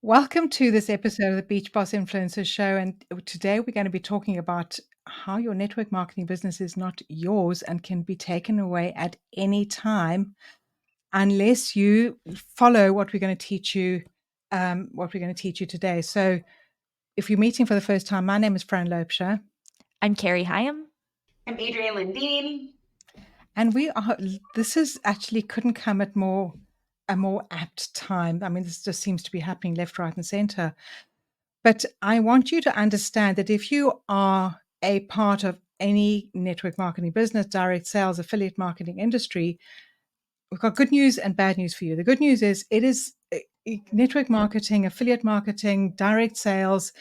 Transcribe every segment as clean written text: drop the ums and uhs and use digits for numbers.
Welcome to this episode of the Beach Boss Influencers Show. And today we're going to be talking about how your network marketing business is not yours and can be taken away at any time unless you follow what we're going to teach you. Today. So, if you're meeting for the first time, my name is Fran Loebscher. I'm Carrie Hyam. I'm Adrienne Lindeen. And this is actually couldn't come at a more apt time. I mean, this just seems to be happening left, right, and center. But I want you to understand that if you are a part of any network marketing business, direct sales, affiliate marketing industry, we've got good news and bad news for you. The good news is network marketing, affiliate marketing, direct sales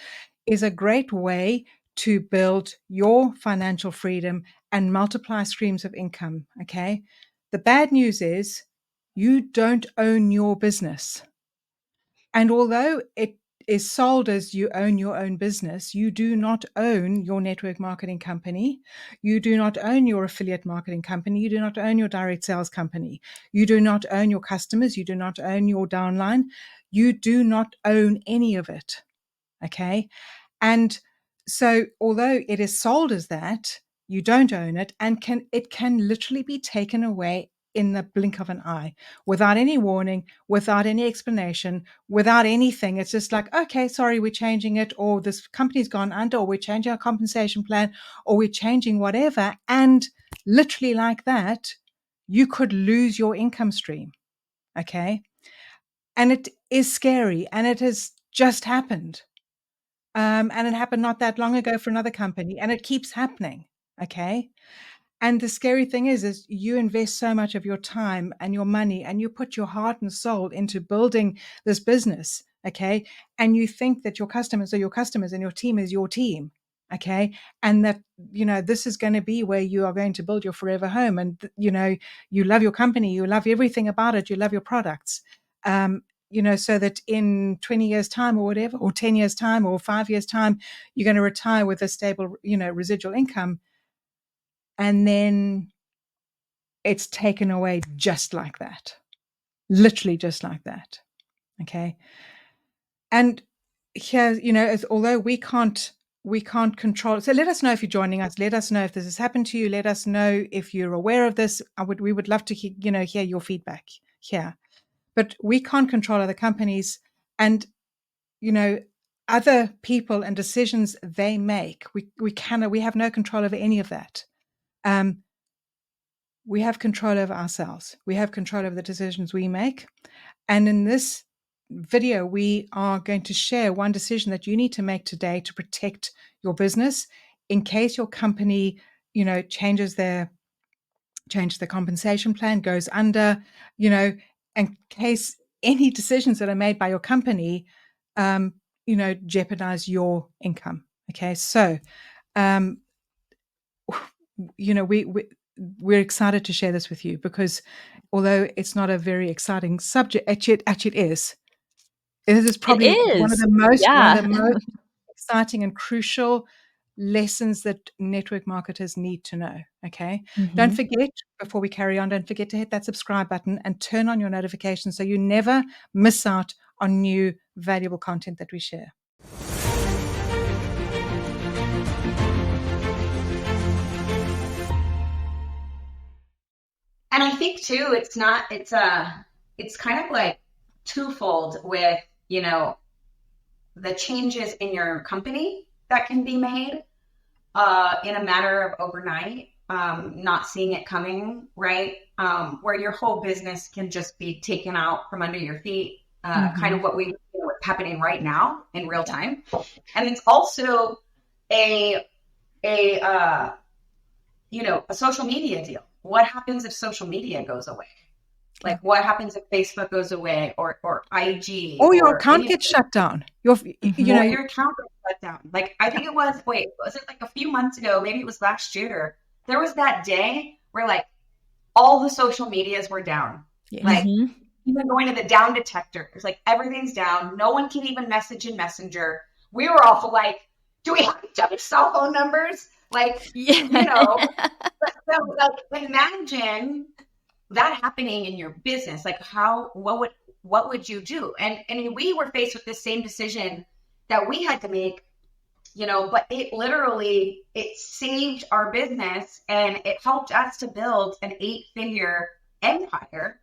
is a great way to build your financial freedom and multiply streams of income. Okay. The bad news is you don't own your business. And although it is sold as you own your own business, you do not own your network marketing company. You do not own your affiliate marketing company. You do not own your direct sales company. You do not own your customers. You do not own your downline. You do not own any of it. Okay. And so although it is sold as that, you don't own it, and it can literally be taken away in the blink of an eye without any warning, without any explanation, without anything. It's just like, okay, sorry, we're changing it, or this company's gone under, or we're changing our compensation plan, or we're changing whatever. And literally like that, you could lose your income stream. Okay. And it is scary, and it has just happened. And it happened not that long ago for another company, and it keeps happening. Okay. And the scary thing is you invest so much of your time and your money, and you put your heart and soul into building this business. Okay. And you think that your customers are your customers and your team is your team. Okay. And that, this is going to be where you are going to build your forever home. And, you love your company, you love everything about it, you love your products. So that in 20 years time or whatever, or 10 years time or 5 years time, you're going to retire with a stable, residual income. And then it's taken away just like that, literally just like that. Okay. And here, although we can't control it. So let us know if you're joining us. Let us know if this has happened to you. Let us know if you're aware of this. We would love to hear your feedback here. But we can't control other companies and, other people and decisions they make. We have no control over any of that. We have control over ourselves. We have control over the decisions we make. And in this video, we are going to share one decision that you need to make today to protect your business in case your company, changes their compensation plan, goes under, in case any decisions that are made by your company, jeopardize your income. Okay. So, we're excited to share this with you because although it's not a very exciting subject, actually it is. It is probably one of the most exciting and crucial lessons that network marketers need to know. Okay. Mm-hmm. Don't forget, before we carry on, don't forget to hit that subscribe button and turn on your notifications so you never miss out on new valuable content that we share. And I think too, it's kind of like twofold with, the changes in your company that can be made in a matter of overnight, not seeing it coming, right? Where your whole business can just be taken out from under your feet, kind of what's happening right now in real time. And it's also a social media deal. What happens if social media goes away? Like, what happens if Facebook goes away, or IG, or your account gets shut down? Your account gets shut down. Like, I think was it like a few months ago? Maybe it was last year. There was that day where like all the social medias were down. Yeah. Like even going to the down detector, it's like everything's down. No one can even message in Messenger. We were all like, do we have each other's cell phone numbers? Like, so like imagine that happening in your business, like what would you do? And we were faced with the same decision that we had to make, but it literally, it saved our business and it helped us to build an 8-figure empire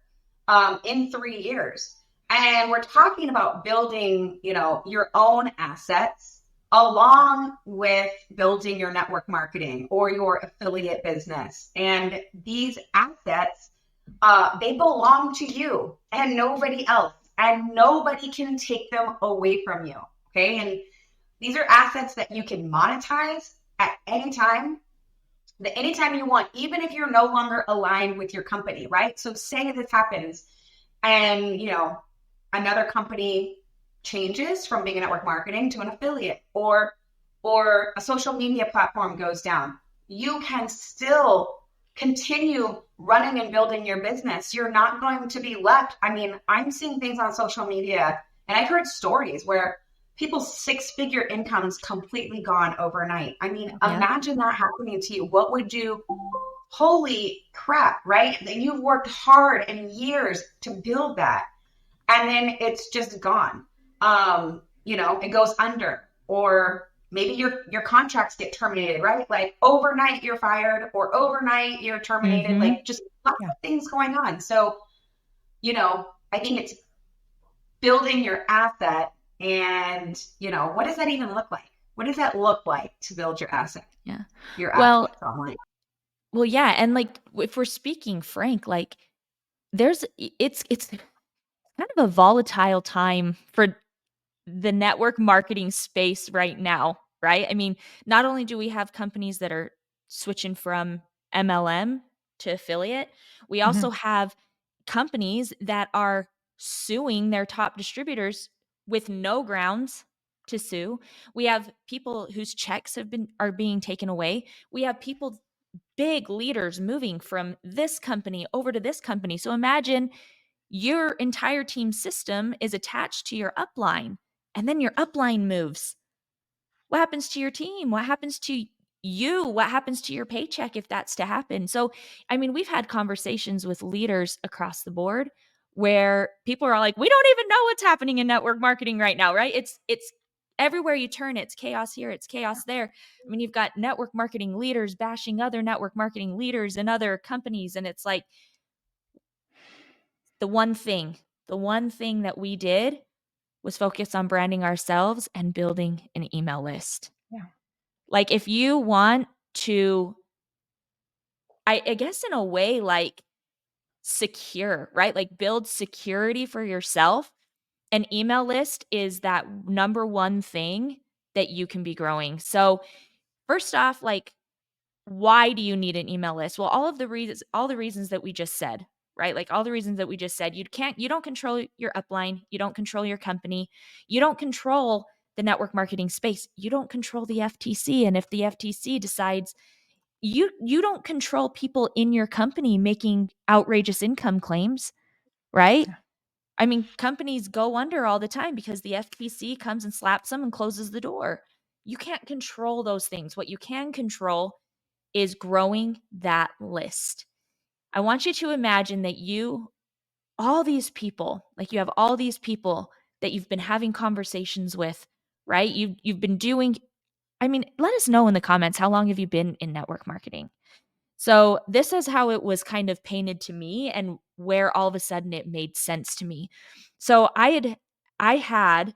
in 3 years. And we're talking about building, your own assets along with building your network marketing or your affiliate business. And these assets, they belong to you and nobody else, and nobody can take them away from you. Okay. And these are assets that you can monetize at any time, anytime you want, even if you're no longer aligned with your company, right? So say this happens and, another company changes from being a network marketing to an affiliate, or a social media platform goes down. You can still continue running and building your business. You're not going to be left. I mean, I'm seeing things on social media and I've heard stories where people's 6-figure incomes completely gone overnight. I mean, imagine that happening to you. What would you, holy crap, right? That you've worked hard and years to build that. And then it's just gone. It goes under, or maybe your contracts get terminated, right? Like overnight you're fired, or overnight you're terminated, Mm-hmm. like just lots of things going on. So, I think it's building your asset. And, what does that even look like? What does that look like to build your asset? Yeah. Your Well, assets online. Well, yeah. And like, if we're speaking frank, like it's kind of a volatile time for the network marketing space right now, right? I mean, not only do we have companies that are switching from MLM to affiliate, we also have companies that are suing their top distributors with no grounds to sue. We have people whose checks are being taken away. We have people, big leaders, moving from this company over to this company. So imagine your entire team system is attached to your upline, and then your upline moves. What happens to your team? What happens to you? What happens to your paycheck if that's to happen? So, I mean, we've had conversations with leaders across the board where people are like, we don't even know what's happening in network marketing right now, right? It's everywhere you turn, it's chaos here, it's chaos there. I mean, you've got network marketing leaders bashing other network marketing leaders and other companies, and it's like, the one thing that we did was focus on branding ourselves and building an email list. Yeah. Like, if you want to, I guess in a way, like, secure, right? Like, build security for yourself, an email list is that number one thing that you can be growing. So first off, like, why do you need an email list? Well, all the reasons that we just said, right? Like, all the reasons that we just said. You don't control your upline, you don't control your company, you don't control the network marketing space, you don't control the FTC. And if the FTC decides, you don't control people in your company making outrageous income claims, right? Yeah. I mean, companies go under all the time because the FTC comes and slaps them and closes the door. You can't control those things. What you can control is growing that list. I want you to imagine that all these people, like, you have all these people that you've been having conversations with, right? You've been doing, I mean, let us know in the comments, how long have you been in network marketing? So this is how it was kind of painted to me, and where all of a sudden it made sense to me. So I had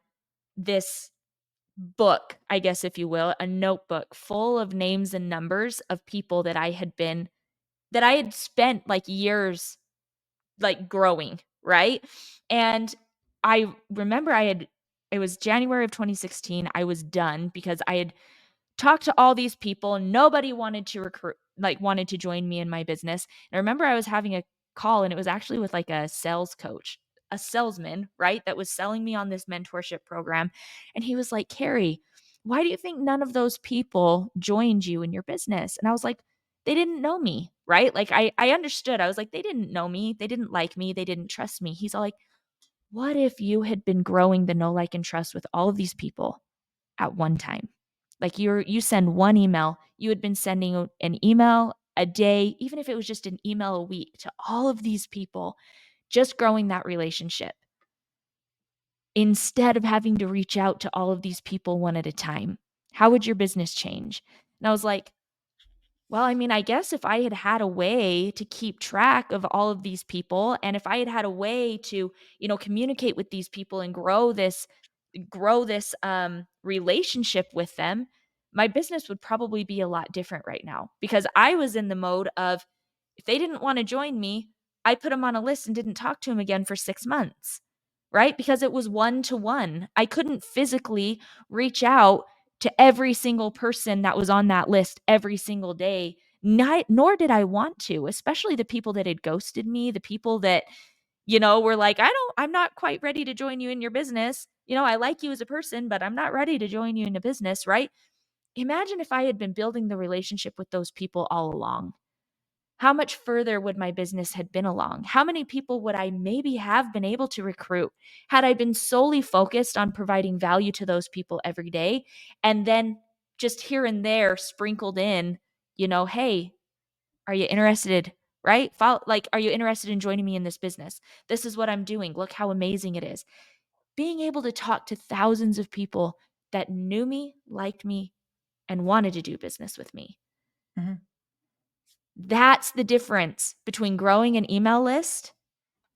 this book, I guess, if you will, a notebook full of names and numbers of people that I had spent like years like growing, right? And I remember it was January of 2016. I was done because I had talked to all these people. Nobody wanted to wanted to join me in my business. And I remember I was having a call, and it was actually with like a sales coach, a salesman, right? That was selling me on this mentorship program. And he was like, Carrie, why do you think none of those people joined you in your business? And I was like, they didn't know me, right? Like, I understood. I was like, they didn't know me. They didn't like me. They didn't trust me. He's all like, what if you had been growing the know, like, and trust with all of these people at one time? Like, you send one email, you had been sending an email a day, even if it was just an email a week to all of these people, just growing that relationship instead of having to reach out to all of these people one at a time? How would your business change? And I was like, well, I mean, I guess if I had had a way to keep track of all of these people, and if I had had a way to, communicate with these people and grow this relationship with them, my business would probably be a lot different right now, because I was in the mode of, if they didn't want to join me, I put them on a list and didn't talk to them again for 6 months, right? Because it was one to one. I couldn't physically reach out to every single person that was on that list every single day. Nor did I want to, especially the people that had ghosted me, the people that, were like, I'm not quite ready to join you in your business. I like you as a person, but I'm not ready to join you in a business, right? Imagine if I had been building the relationship with those people all along. How much further would my business had been along? How many people would I maybe have been able to recruit had I been solely focused on providing value to those people every day, and then just here and there sprinkled in, hey, are you interested? Right? Are you interested in joining me in this business? This is what I'm doing. Look how amazing it is. Being able to talk to thousands of people that knew me, liked me, and wanted to do business with me. Mhm. That's the difference between growing an email list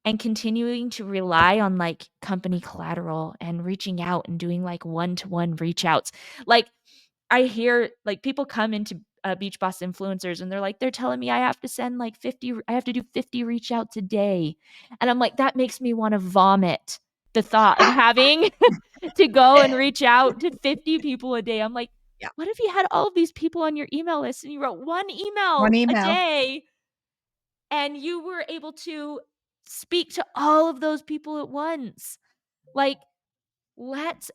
and continuing to rely on like company collateral and reaching out and doing like one-to-one reach outs. Like, I hear like people come into Beach Boss influencers and they're telling me I have to send like 50, I have to do 50 reach outs a day. And I'm like, that makes me want to vomit, the thought of having to go and reach out to 50 people a day. I'm like, Yeah. what if you had all of these people on your email list and you wrote one email One a email. day and you were able to speak to all of those people at once? Like, let's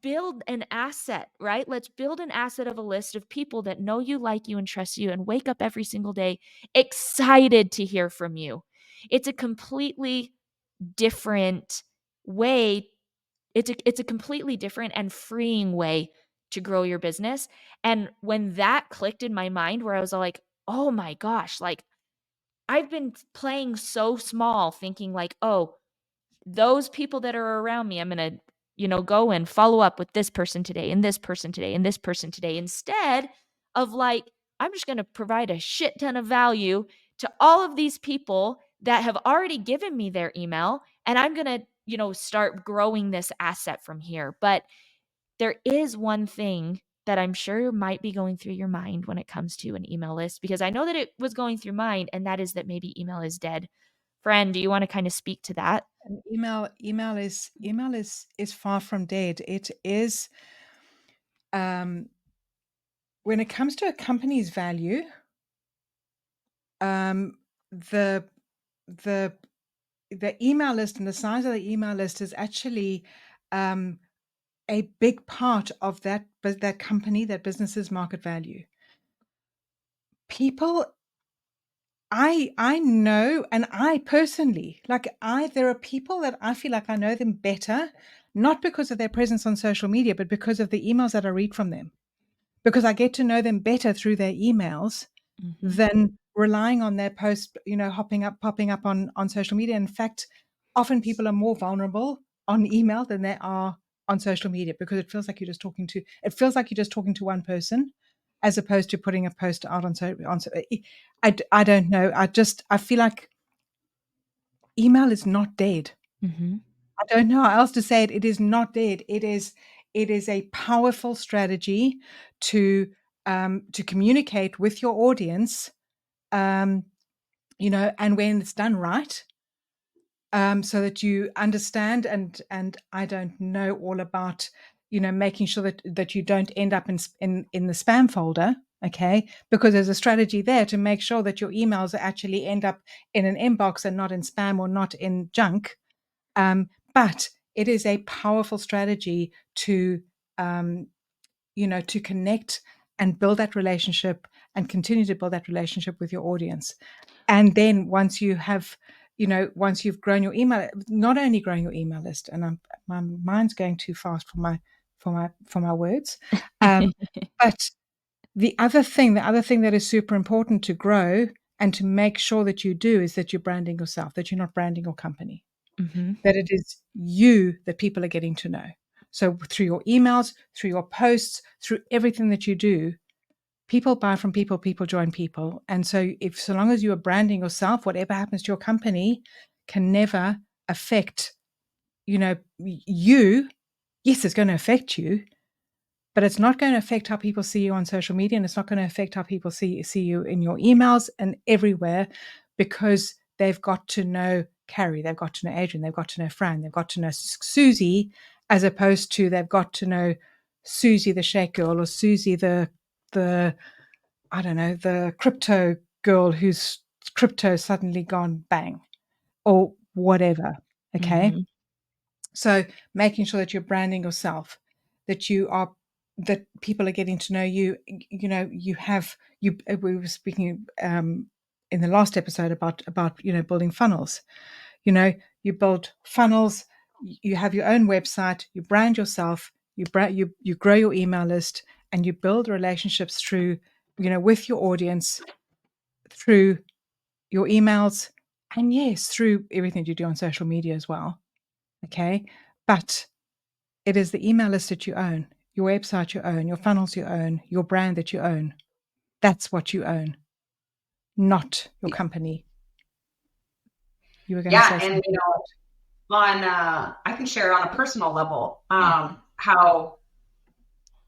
build an asset, right? Let's build an asset of a list of people that know you, like you, and trust you, and wake up every single day excited to hear from you. It's a completely different way. It's a completely different and freeing way to grow your business. And when that clicked in my mind, where I was like, oh my gosh, like, I've been playing so small, thinking like, oh, those people that are around me, I'm going to, go and follow up with this person today and this person today and this person today, instead of like, I'm just going to provide a shit ton of value to all of these people that have already given me their email. And I'm going to, start growing this asset from here. But there is one thing that I'm sure might be going through your mind when it comes to an email list, because I know that it was going through mine, and that is that maybe email is dead. Friend, do you want to kind of speak to that? And email is far from dead. It is, um, when it comes to a company's value, um, the the the email list and the size of the email list is actually, um, a big part of that company, that business's market value. People, I know, and I personally, there are people that I feel like I know them better, not because of their presence on social media, but because of the emails that I read from them. Because I get to know them better through their emails Mhm. than relying on their post, popping up on social media. In fact, often people are more vulnerable on email than they are on social media, because it feels like you're just talking to one person, as opposed to putting a post out I don't know. I feel like email is not dead. Mhm. I don't know how else to say it. It is not dead. It is a powerful strategy to to communicate with your audience, um, and when it's done right, so that you understand, and I don't know all about, making sure that you don't end up in the spam folder, okay? Because there's a strategy there to make sure that your emails actually end up in an inbox and not in spam or not in junk. But it is a powerful strategy to, um, to connect and build that relationship and continue to build that relationship with your audience. And then once you have, once you've grown your email, not only growing your email list, and my mind's going too fast for my words, but The other thing that is super important to grow and to make sure that you do is that you're branding yourself, that you're not branding your company, that it is you that people are getting to know. So through your emails, through your posts, through everything that you do, people buy from people, people join people. And so so long as you are branding yourself, whatever happens to your company can never affect, you. Yes, it's going to affect you, but it's not going to affect how people see you on social media, and it's not going to affect how people see you in your emails and everywhere, because they've got to know Carrie, they've got to know Adrian, they've got to know Fran, they've got to know Susie, as opposed to they've got to know Susie the Shake Girl, or Susie the I don't know, the crypto girl whose crypto suddenly gone bang, or whatever. Okay. So making sure that you're branding yourself, that people are getting to know you. We were speaking in the last episode about building funnels. You build funnels, you have your own website, you brand yourself, you grow your email list, and you build relationships through, with your audience, through your emails, and yes, through everything you do on social media as well. Okay. But it is the email list that you own, your website you own, your funnels you own, your brand that you own. That's what you own, not your company. You were going to say something. And I can share on a personal level how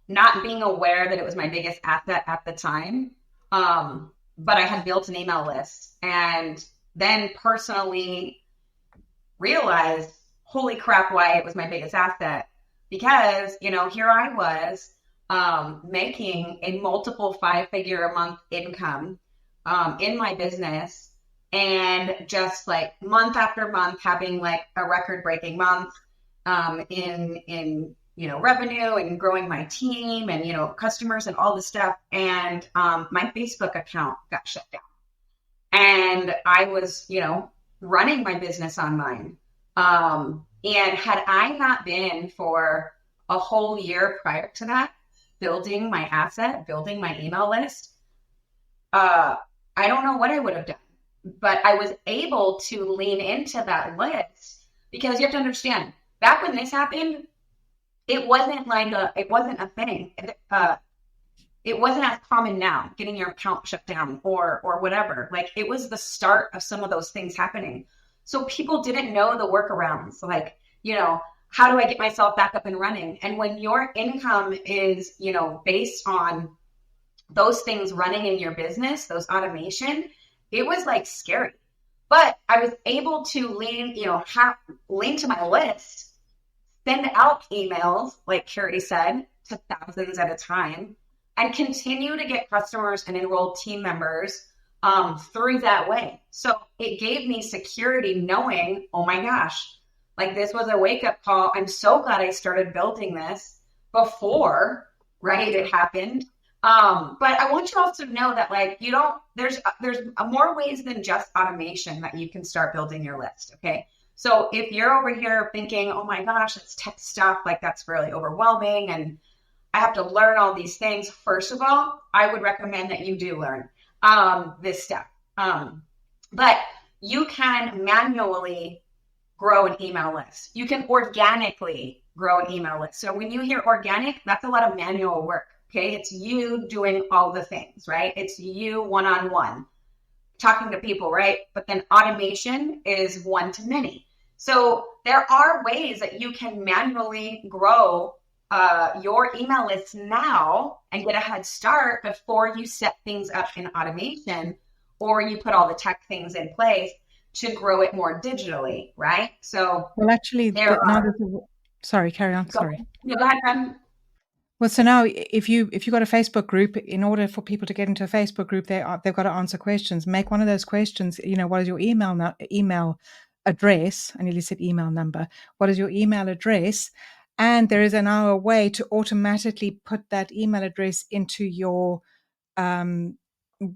not being aware that it was my biggest asset at the time, but I had built an email list, and then personally realized, holy crap, why it was my biggest asset. Because, here I was making a multiple 5-figure a month income in my business, and just like month after month having like a record breaking month in revenue, and growing my team and customers and all this stuff. And my Facebook account got shut down, and I was running my business online. And had I not been for a whole year prior to that, building my asset, building my email list, I don't know what I would have done. But I was able to lean into that list, because you have to understand, back when this happened, it wasn't a thing. It wasn't as common now, getting your account shut down or whatever. Like, it was the start of some of those things happening. So people didn't know the workarounds, like, how do I get myself back up and running? And when your income is, based on those things running in your business, those automation, it was like scary. But I was able to lean to my list, send out emails, like Carrie said, to thousands at a time, and continue to get customers and enroll team members through that way. So it gave me security, knowing, oh my gosh, like, this was a wake-up call. I'm so glad I started building this before, right, it happened. But I want you also to know that, like, there's more ways than just automation that you can start building your list. Okay. So if you're over here thinking, oh my gosh, it's tech stuff, like, that's really overwhelming, and I have to learn all these things. First of all, I would recommend that you do learn this stuff. But you can manually grow an email list. You can organically grow an email list. So when you hear organic, that's a lot of manual work. Okay. It's you doing all the things, right? It's you one-on-one talking to people, right? But then automation is one-to-many. So there are ways that you can manually grow your email list now and get a head start before you set things up in automation, or you put all the tech things in place to grow it more digitally, right? So, well, actually, sorry, carry on. Sorry. No, go ahead, Fran. Well, so now if you've got a Facebook group, in order for people to get into a Facebook group, they've got to answer questions. Make one of those questions. What is your email address? I nearly said email number. What is your email address? And there is now a way to automatically put that email address into your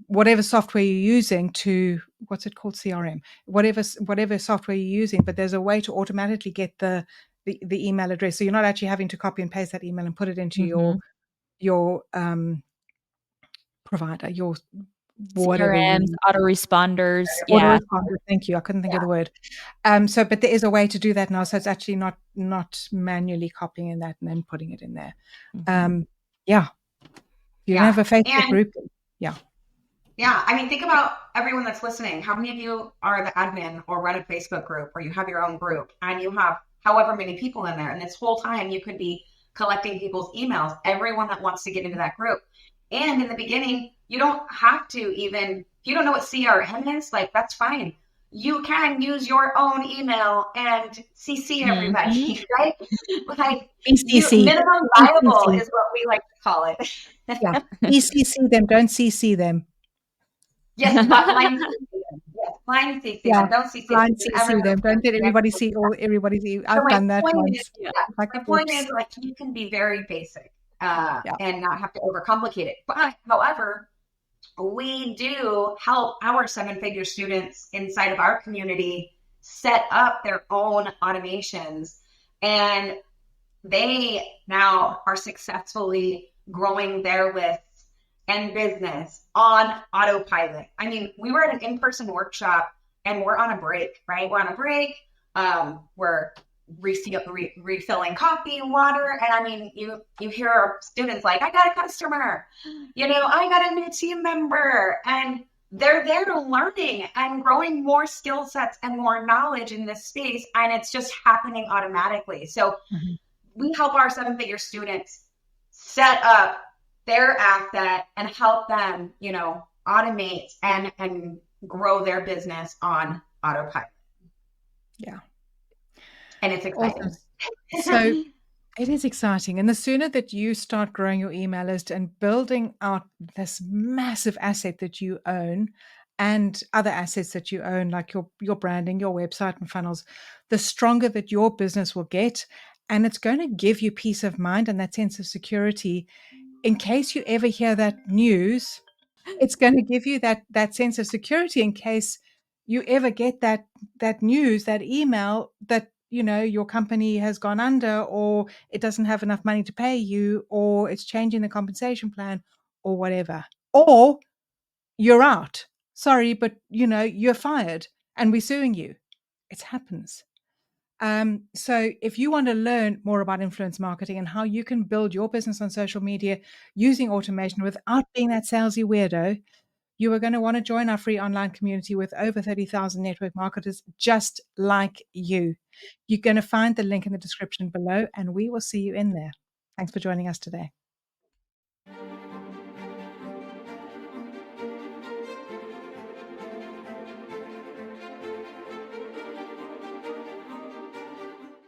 whatever software you're using, to what's it called, CRM, whatever software you're using. But there's a way to automatically get the email address, so you're not actually having to copy and paste that email and put it into your provider, your whatever CRMs, you autoresponders. Yeah. autoresponder. Thank you. I couldn't think of Yeah. the word. So, but there is a way to do that now. So it's actually not manually copying in that and then putting it in there. Mhm. Yeah. You don't Yeah. have a Facebook And group. Yeah. yeah, I mean, think about everyone that's listening. How many of you are the admin or run a Facebook group, or you have your own group and you have however many people in there? And this whole time you could be collecting people's emails, everyone that wants to get into that group. And in the beginning, you don't have to even, if you don't know what CRM is, like that's fine. You can use your own email and CC everybody, right? Like BCC. minimum viable BCC. is what we like to call it. Yeah. BCC them. Don't CC them. Yes, but blind CC them. Yes, blind CC Yeah. them. Don't CC Blind them. CC them. Don't let everybody So see all everybody's. I've my done that point once. is, yeah, Like, the point oops. is, like, you can be very basic Yeah. and not have to overcomplicate it. But however, we do help our seven-figure students inside of our community set up their own automations, and they now are successfully growing their lists and business on autopilot. I mean, we were at an in-person workshop and we're on a break, right? We're on a break. We're refilling coffee and water. And I mean, you hear our students like, I got a customer, I got a new team member, and they're there to learning and growing more skill sets and more knowledge in this space. And it's just happening automatically. So we help our seven-figure students set up their asset and help them, automate and grow their business on autopilot. Yeah. And it's exciting. Awesome. So it is exciting. And the sooner that you start growing your email list and building out this massive asset that you own and other assets that you own, like your branding, your website and funnels, the stronger that your business will get. And it's going to give you peace of mind and that sense of security. In case you ever hear that news, it's going to give you that sense of security in case you ever get that news, that email that your company has gone under, or it doesn't have enough money to pay you, or it's changing the compensation plan, or whatever, or you're out. Sorry, but you're fired and we're suing you. It happens. So if you want to learn more about influence marketing and how you can build your business on social media using automation without being that salesy weirdo, you are going to want to join our free online community with over 30,000 network marketers just like you. You're going to find the link in the description below, and we will see you in there. Thanks for joining us today.